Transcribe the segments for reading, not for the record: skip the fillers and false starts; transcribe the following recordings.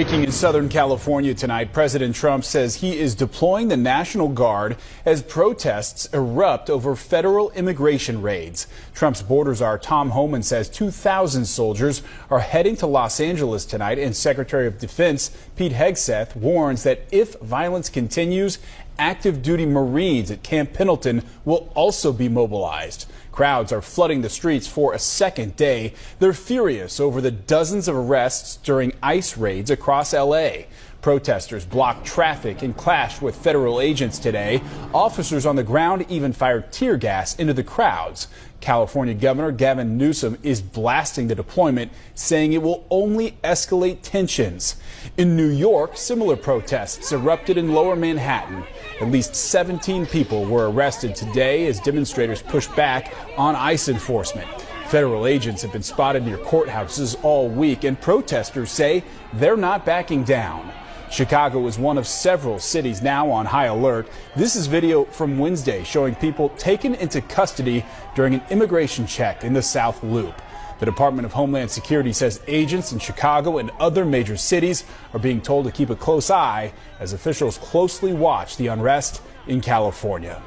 Breaking in Southern California tonight, President Trump says he is deploying the National Guard as protests erupt over federal immigration raids. Trump's border czar Tom Homan says 2,000 soldiers are heading to Los Angeles tonight, and Secretary of Defense Pete Hegseth warns that if violence continues, active duty Marines at Camp Pendleton will also be mobilized. Crowds are flooding the streets for a second day. They're furious over the dozens of arrests during ICE raids across L.A. Protesters blocked traffic and clashed with federal agents today. Officers on the ground even fired tear gas into the crowds. California Governor Gavin Newsom is blasting the deployment, saying it will only escalate tensions. In New York, similar protests erupted in Lower Manhattan. At least 17 people were arrested today as demonstrators pushed back on ICE enforcement. Federal agents have been spotted near courthouses all week, and protesters say they're not backing down. Chicago is one of several cities now on high alert. This is video from Wednesday showing people taken into custody during an immigration check in the South Loop. The Department of Homeland Security says agents in Chicago and other major cities are being told to keep a close eye as officials closely watch the unrest in California.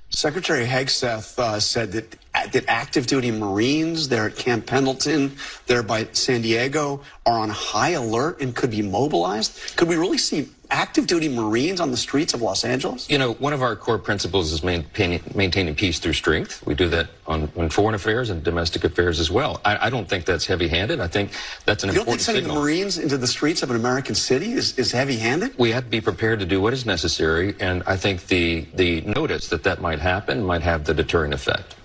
Secretary Hegseth said that active duty Marines there at Camp Pendleton, there by San Diego, are on high alert and could be mobilized. Could we really see active duty Marines on the streets of Los Angeles? You know, one of our core principles is maintaining peace through strength. We do that on foreign affairs and domestic affairs as well. I don't think that's heavy-handed. I think that's an important signal. You don't think sending Marines into the streets of an American city is heavy-handed? We have to be prepared to do what is necessary, and I think the notice that might happen might have the deterrent effect.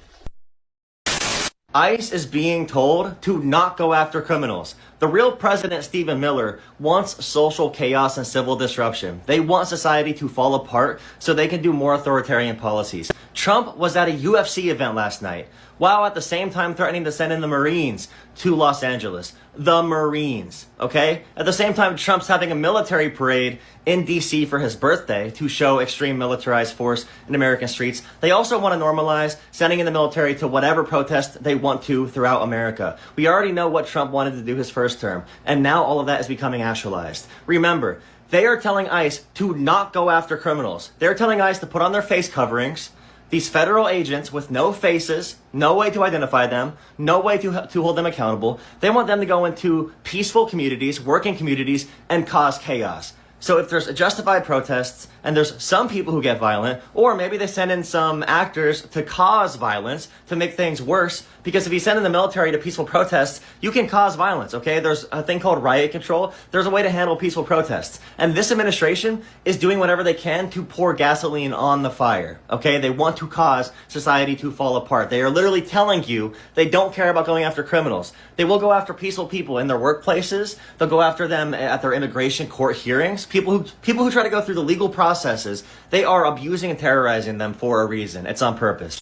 ICE is being told to not go after criminals. The real president, Stephen Miller, wants social chaos and civil disruption. They want society to fall apart so they can do more authoritarian policies. Trump was at a UFC event last night, while at the same time threatening to send in the Marines to Los Angeles. The Marines, okay? At the same time, Trump's having a military parade in D.C. for his birthday to show extreme militarized force in American streets. They also want to normalize sending in the military to whatever protest they want to throughout America. We already know what Trump wanted to do his first term, and now all of that is becoming actualized. Remember, they are telling ICE to not go after criminals. They're telling ICE to put on their face coverings. These federal agents with no faces, no way to identify them, no way to hold them accountable. They want them to go into peaceful communities, working communities, and cause chaos. So if there's justified protests and there's some people who get violent, or maybe they send in some actors to cause violence to make things worse, because if you send in the military to peaceful protests, you can cause violence, okay? There's a thing called riot control. There's a way to handle peaceful protests. And this administration is doing whatever they can to pour gasoline on the fire, okay? They want to cause society to fall apart. They are literally telling you they don't care about going after criminals. They will go after peaceful people in their workplaces. They'll go after them at their immigration court hearings. People who try to go through the legal processes, they are abusing and terrorizing them for a reason. It's on purpose.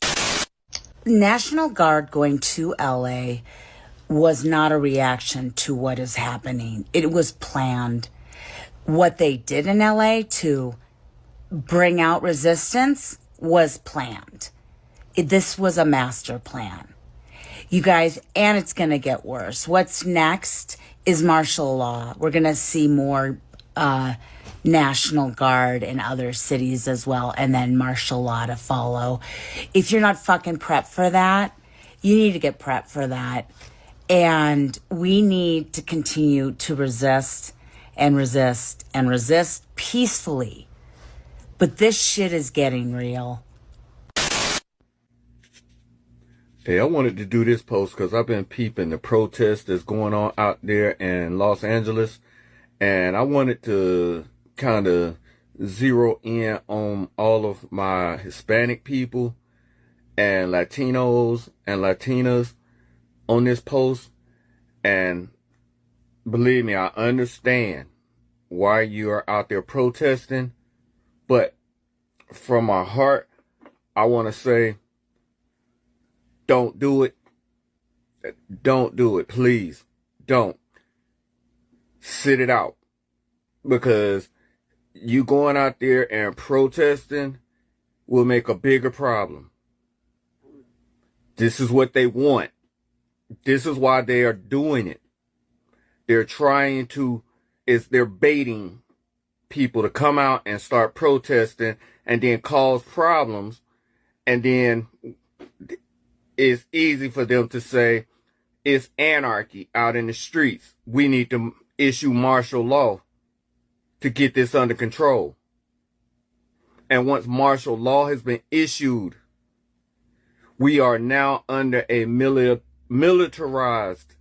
National Guard going to LA was not a reaction to what is happening. It was planned. What they did in LA to bring out resistance was planned. This was a master plan. You guys, and it's going to get worse. What's next is martial law. We're going to see more National Guard in other cities as well, and then martial law to follow. If you're not fucking prepped for that, you need to get prepped for that. And we need to continue to resist and resist and resist peacefully. But this shit is getting real. Hey, I wanted to do this post because I've been peeping the protests that's going on out there in Los Angeles. And I wanted to kind of zero in on all of my Hispanic people and Latinos and Latinas on this post. And believe me, I understand why you are out there protesting. But from my heart, I want to say, don't do it. Don't do it. Please don't. Sit it out. Because you going out there and protesting will make a bigger problem. This is what they want. This is why they are doing it. They're trying to is they're baiting people to come out and start protesting and then cause problems. And then it's easy for them to say it's anarchy out in the streets. We need to issue martial law to get this under control. And once martial law has been issued, we are now under a militarized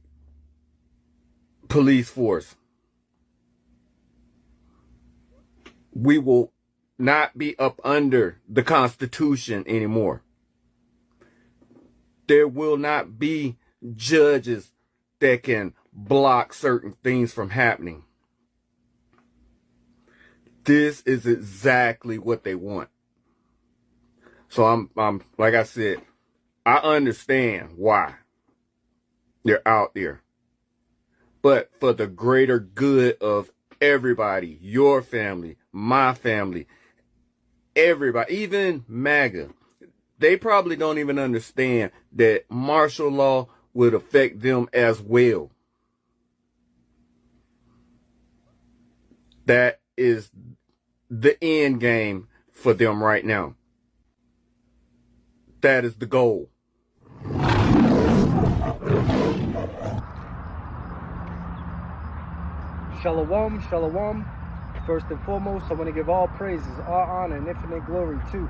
police force. We will not be up under the Constitution anymore. There will not be judges that can block certain things from happening. This is exactly what they want. So I'm like I said, I understand why they're out there. But for the greater good of everybody, your family, my family, everybody, even MAGA, they probably don't even understand that martial law would affect them as well. That is the end game for them right now. That is the goal. Shalom, shalom. First and foremost, I want to give all praises, all honor, and infinite glory to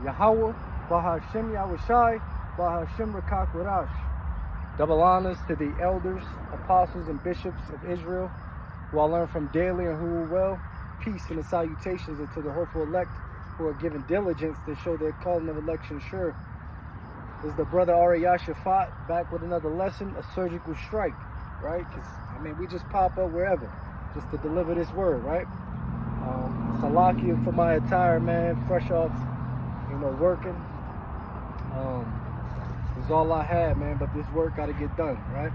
Yahweh, Bahashem Yahushai, Bahashem Rakak Warash. Double honors to the elders, apostles, and bishops of Israel, who I learn from daily and who will well. Peace and the salutations unto the hopeful elect who are given diligence to show their calling of election sure. This is the brother Riots back with another lesson, a surgical strike, right? Because, I mean, we just pop up wherever just to deliver this word, right? Salakia for my attire, man, fresh off, working. This is all I had, man, but this work got to get done, right?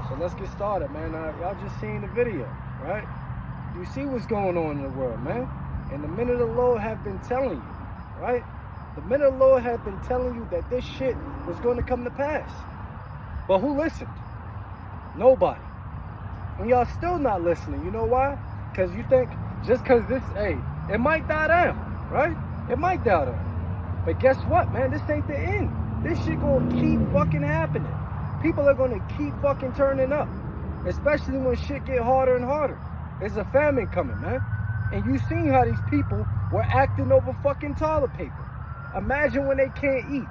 So let's get started, man. Y'all just seen the video, right? You see what's going on in the world, man. And the men of the Lord have been telling you, right? The men of the Lord have been telling you that this shit was going to come to pass. But who listened? Nobody. And y'all still not listening. You know why? Because you think just because this, it might die down, right? It might die down. But guess what, man? This ain't the end. This shit gonna keep fucking happening. People are gonna keep fucking turning up. Especially when shit get harder and harder. There's a famine coming, man. And you seen how these people were acting over fucking toilet paper. Imagine when they can't eat.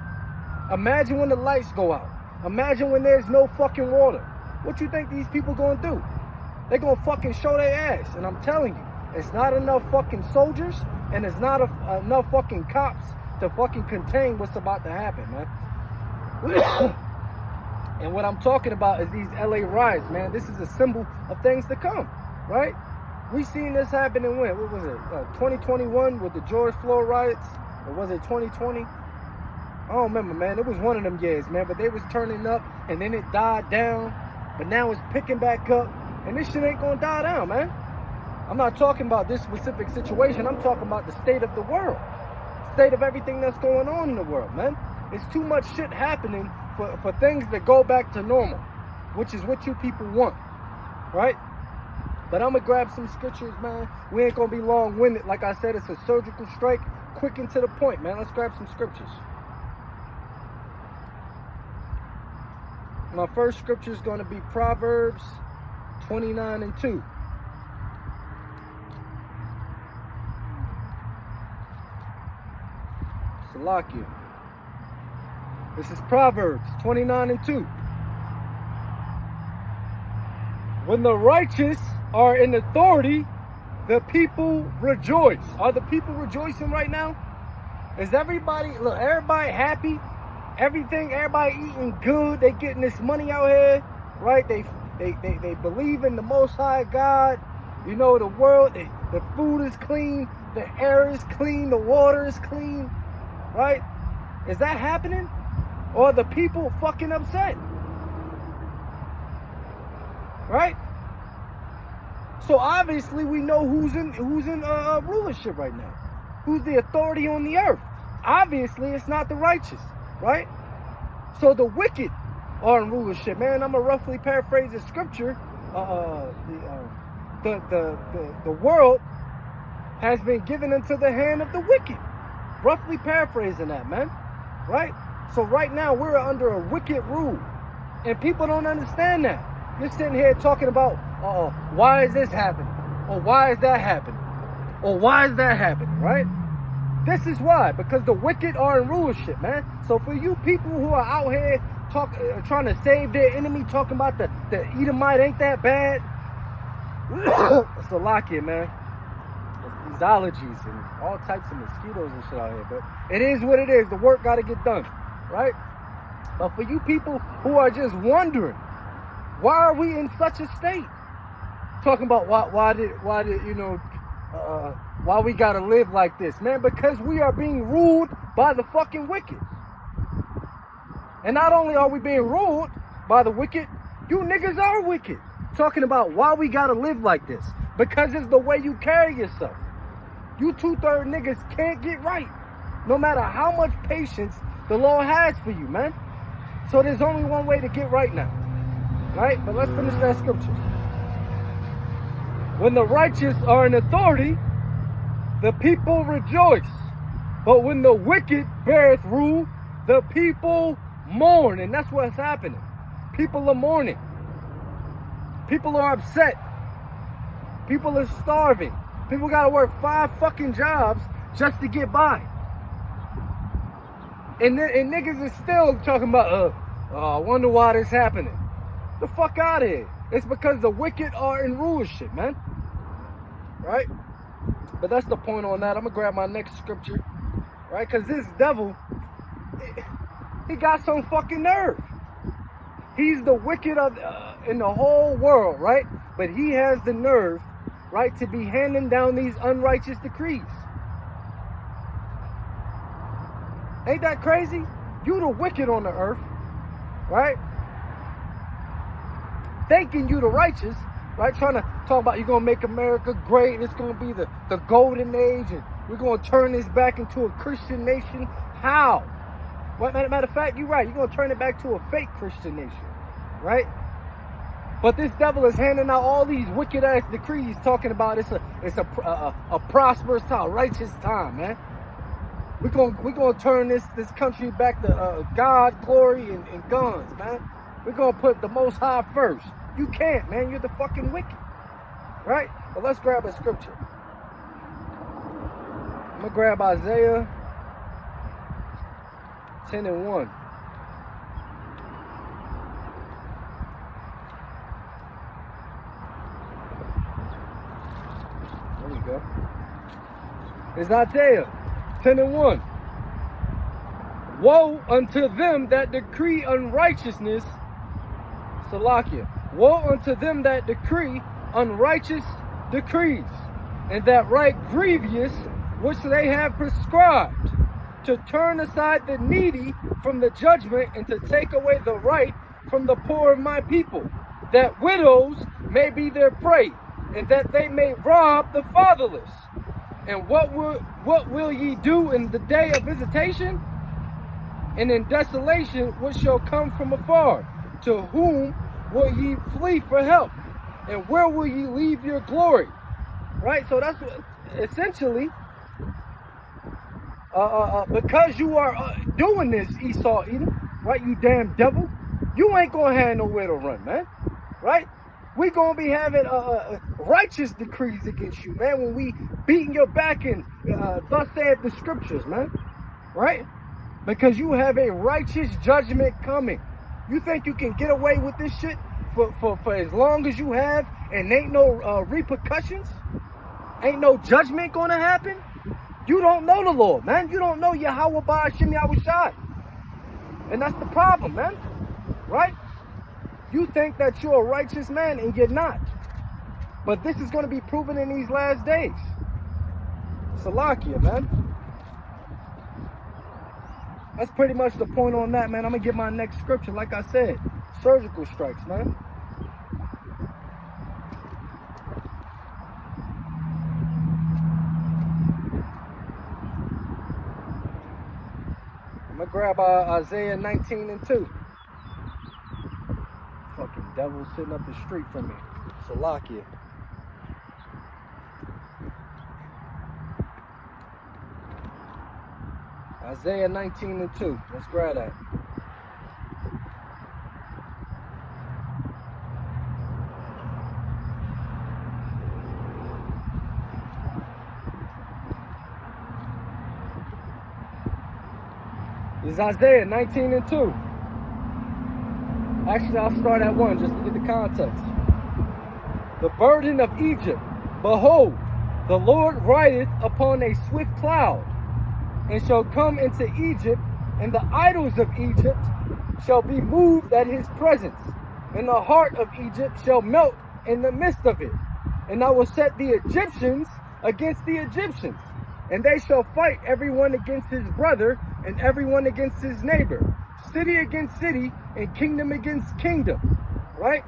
Imagine when the lights go out. Imagine when there's no fucking water. What you think these people gonna do? They gonna fucking show their ass. And I'm telling you, it's not enough fucking soldiers and it's not enough fucking cops to fucking contain what's about to happen, man. And what I'm talking about is these LA riots, man. This is a symbol of things to come, right? We seen this happen in when? What was it? 2021 with the George Floyd riots? Or was it 2020? I don't remember, man. It was one of them years, man. But they was turning up and then it died down. But now it's picking back up. And this shit ain't gonna die down, man. I'm not talking about this specific situation. I'm talking about the state of the world. State of everything that's going on in the world, man. It's too much shit happening for things that go back to normal, which is what you people want, right? But I'm gonna grab some scriptures, man. We ain't gonna be long-winded. Like I said, it's a surgical strike, quick and to the point, man. Let's grab some scriptures. My first scripture is gonna be Proverbs 29:2. Salakia. This is Proverbs 29:2. When the righteous are in authority, the people rejoice. Are the people rejoicing right now? Is everybody happy? Everybody eating good. They getting this money out here, right? They believe in the Most High God. You know, the world, the food is clean, the air is clean, the water is clean, right? Is that happening? Or are the people fucking upset? Right? So obviously we know who's in rulership right now. Who's the authority on the earth? Obviously it's not the righteous, right? So the wicked are in rulership, man. I'm gonna roughly paraphrase the scripture. the world has been given into the hand of the wicked. Roughly paraphrasing that, man. Right? So right now we're under a wicked rule. And people don't understand that. You're sitting here talking about, why is this happening? Or why is that happening? Or why is that happening, right? This is why. Because the wicked are in rulership, man. So for you people who are out here trying to save their enemy, talking about the Edomite ain't that bad, it's a lock in, man. These allergies and all types of mosquitoes and shit out here. But it is what it is. The work got to get done, right? But for you people who are just wondering, why are we in such a state? Talking about why we gotta live like this, man? Because we are being ruled by the fucking wicked. And not only are we being ruled by the wicked, you niggas are wicked. Talking about why we gotta live like this. Because it's the way you carry yourself. You 2/3 niggas can't get right. No matter how much patience the Lord has for you, man. So there's only one way to get right now. Right? But let's finish that scripture. When the righteous are in authority, the people rejoice. But when the wicked beareth rule, the people mourn. And that's what's happening. People are mourning. People are upset. People are starving. People gotta work 5 fucking jobs just to get by. And niggas is still talking about, I wonder why this happening. The fuck out of here. It's because the wicked are in rulership, man. Right? But that's the point on that. I'm gonna grab my next scripture. Right? Because this devil, he got some fucking nerve. He's the wicked of in the whole world, right? But he has the nerve, right, to be handing down these unrighteous decrees. Ain't that crazy? You the wicked on the earth, right? Thinking you the righteous, right? Trying to talk about you're going to make America great and it's going to be the golden age and we're going to turn this back into a Christian nation. How? Matter of fact, you're right. You're going to turn it back to a fake Christian nation, right? But this devil is handing out all these wicked ass decrees talking about it's a prosperous time, righteous time, man. We're gonna turn this country back to God, glory, and guns, man. We're gonna put the Most High first. You can't, man. You're the fucking wicked, right? But let's grab a scripture. I'm gonna grab Isaiah 10:1. There we go. It's Isaiah 10:1. Woe unto them that decree unrighteousness, Salakia. Woe unto them that decree unrighteous decrees, and that write grievous which they have prescribed, to turn aside the needy from the judgment, and to take away the right from the poor of my people, that widows may be their prey, and that they may rob the fatherless. And what will ye do in the day of visitation? And in desolation which shall come from afar? To whom will ye flee for help? And where will ye leave your glory? Right? So that's what, essentially, because you are doing this, Esau Edom, right? You damn devil, you ain't gonna have nowhere to run, man. Right? We gonna be having righteous decrees against you, man, when we beating your back and thus saith the scriptures, man. Right? Because you have a righteous judgment coming. You think you can get away with this shit for as long as you have and ain't no repercussions? Ain't no judgment gonna happen? You don't know the Lord, man. You don't know Yahweh Ba'ashem Yahushai. And that's the problem, man. Right? You think that you're a righteous man and you're not. But this is going to be proven in these last days. Salakia, man. That's pretty much the point on that, man. I'm going to get my next scripture. Like I said, surgical strikes, man. I'm going to grab Isaiah 19:2. Fucking devil sitting up the street from me. Salakia. Isaiah 19:2. Let's grab that. This is Isaiah 19:2. Actually, I'll start at 1 just to get the context. The burden of Egypt. Behold, the Lord rideth upon a swift cloud, and shall come into Egypt, and the idols of Egypt shall be moved at his presence, and the heart of Egypt shall melt in the midst of it. And I will set the Egyptians against the Egyptians, and they shall fight everyone against his brother, and everyone against his neighbor, city against city, and kingdom against kingdom. Right?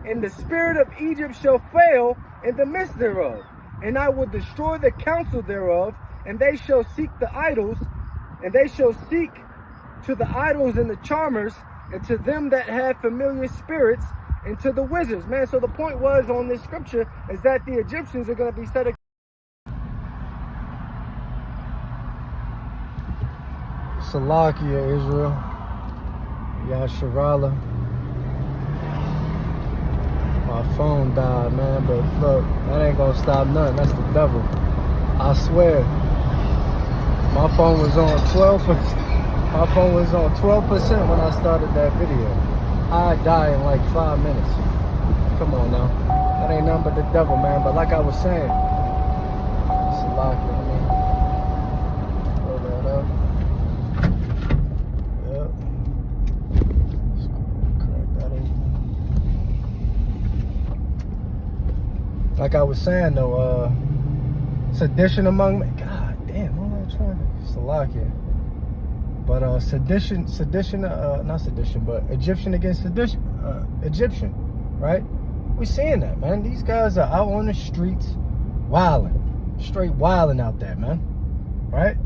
And the spirit of Egypt shall fail in the midst thereof, and I will destroy the counsel thereof, and they shall seek the idols, and they shall seek to the idols and the charmers, and to them that have familiar spirits, and to the wizards. Man, so the point was on this scripture is that the Egyptians are going to be set against. Salakia, Israel. Yasharala. My phone died, man, but look, that ain't gonna stop nothing. That's the devil. I swear. My phone was on 12%. My phone was on 12% when I started that video. I die in like 5 minutes. Come on now. That ain't nothing but the devil, man. But like I was saying, Salakia, let me pull that up. Yep. Let's go ahead and crack that open. Like I was saying though, sedition among men. God damn, what am I trying to? Salakia. But not sedition, but Egyptian against sedition, Egyptian, right? We're seeing that, man. These guys are out on the streets, wilding, straight wilding out there, man. Right?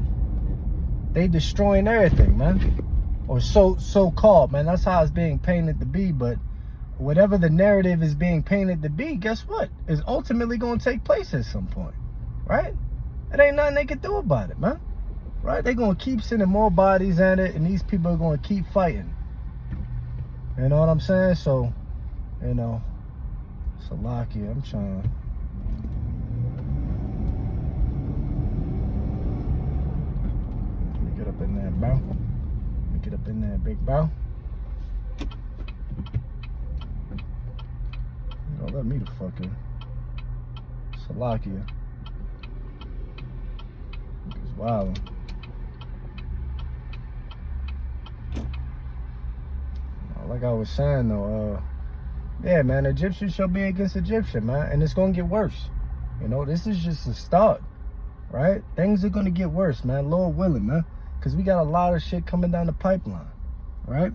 They destroying everything, man. Or so called, man. That's how it's being painted to be. But whatever the narrative is being painted to be, guess what? Is ultimately going to take place at some point, right? It ain't nothing they can do about it, man. Right? They're going to keep sending more bodies at it, and these people are going to keep fighting. You know what I'm saying? So, you know, Salakia, I'm trying to... Let me get up in there, bro. Let me get up in there, big bro. You don't let me to fucking... Salakia. It's wild. Like I was saying though, yeah, man, Egyptian shall be against Egyptian, man, and it's gonna get worse. You know, this is just a start, right? Things are gonna get worse, man, Lord willing, man, because we got a lot of shit coming down the pipeline, right?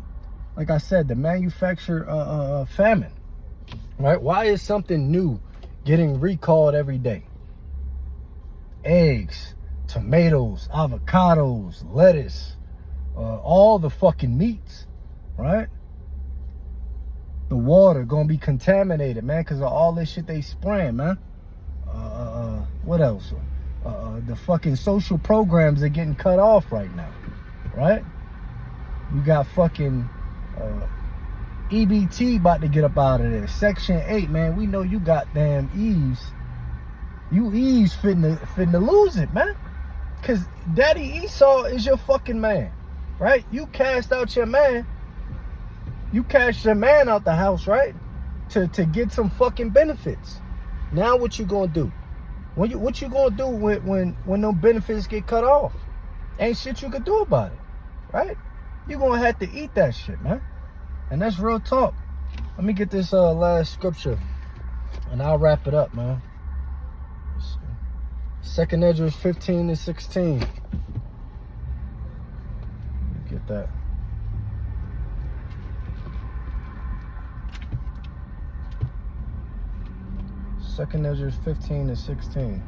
Like I said, the manufacturer famine, right? Why is something new getting recalled every day? Eggs, tomatoes, avocados, lettuce, all the fucking meats, right? The water gonna be contaminated, man, because of all this shit they spraying, man. What else? The fucking social programs are getting cut off right now, right? You got fucking EBT about to get up out of there. Section 8, man. We know you goddamn Eves. You Eves finna lose it, man. Because Daddy Esau is your fucking man, right? You cast out your man. You cashed your man out the house, right? To get some fucking benefits. Now what you gonna do? What you gonna do when those benefits get cut off? Ain't shit you can do about it, right? You gonna have to eat that shit, man. And that's real talk. Let me get this last scripture, and I'll wrap it up, man. Let's see. 2nd Ezra 15 and 16. Let me get that. 2nd Ezra 15 and 16.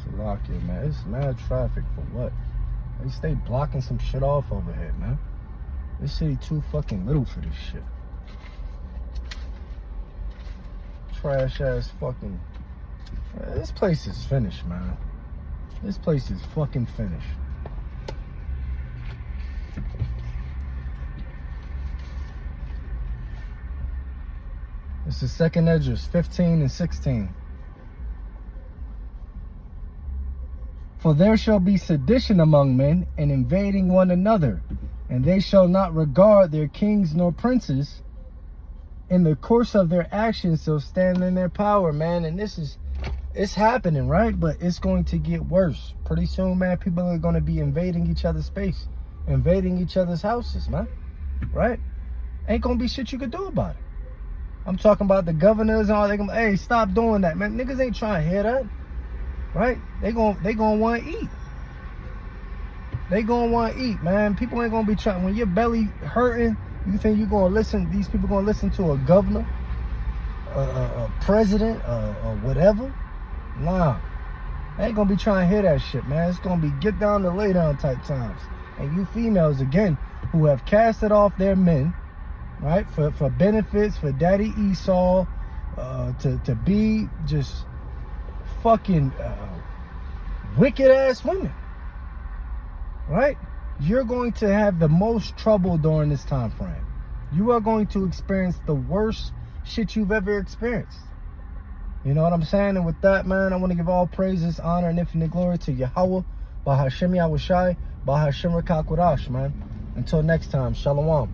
Salakia, man. It's mad traffic for what? They stay blocking some shit off over here, man. This city too fucking little for this shit. crash ass fucking. This place is finished, man. This place is fucking finished. It's the second Esdras, 15 and 16. For there shall be sedition among men, and invading one another, and they shall not regard their kings nor princes. In the course of their actions shall stand in their power, man. And it's happening, right? But it's going to get worse. Pretty soon, man, people are going to be invading each other's space, invading each other's houses, man. Right? Ain't going to be shit you could do about it. I'm talking about the governors and all. They gonna, hey, stop doing that, man. Niggas ain't trying to hear that. Right? They gonna want to eat. They gonna want to eat, man. People ain't gonna be trying. When your belly hurting, you think you're gonna listen? These people gonna listen to a governor, a president, or whatever? Nah, they ain't gonna be trying to hear that shit, man. It's gonna be get down to lay down type times. And you females again, who have casted off their men, right, for benefits, for Daddy Esau, to be just fucking wicked ass women, right? You're going to have the most trouble during this time frame. You are going to experience the worst shit you've ever experienced. You know what I'm saying? And with that, man, I want to give all praises, honor, and infinite glory to Yahweh, Bahashem Yahushai, Bahashem Rakakwadash, man. Until next time, Shalom.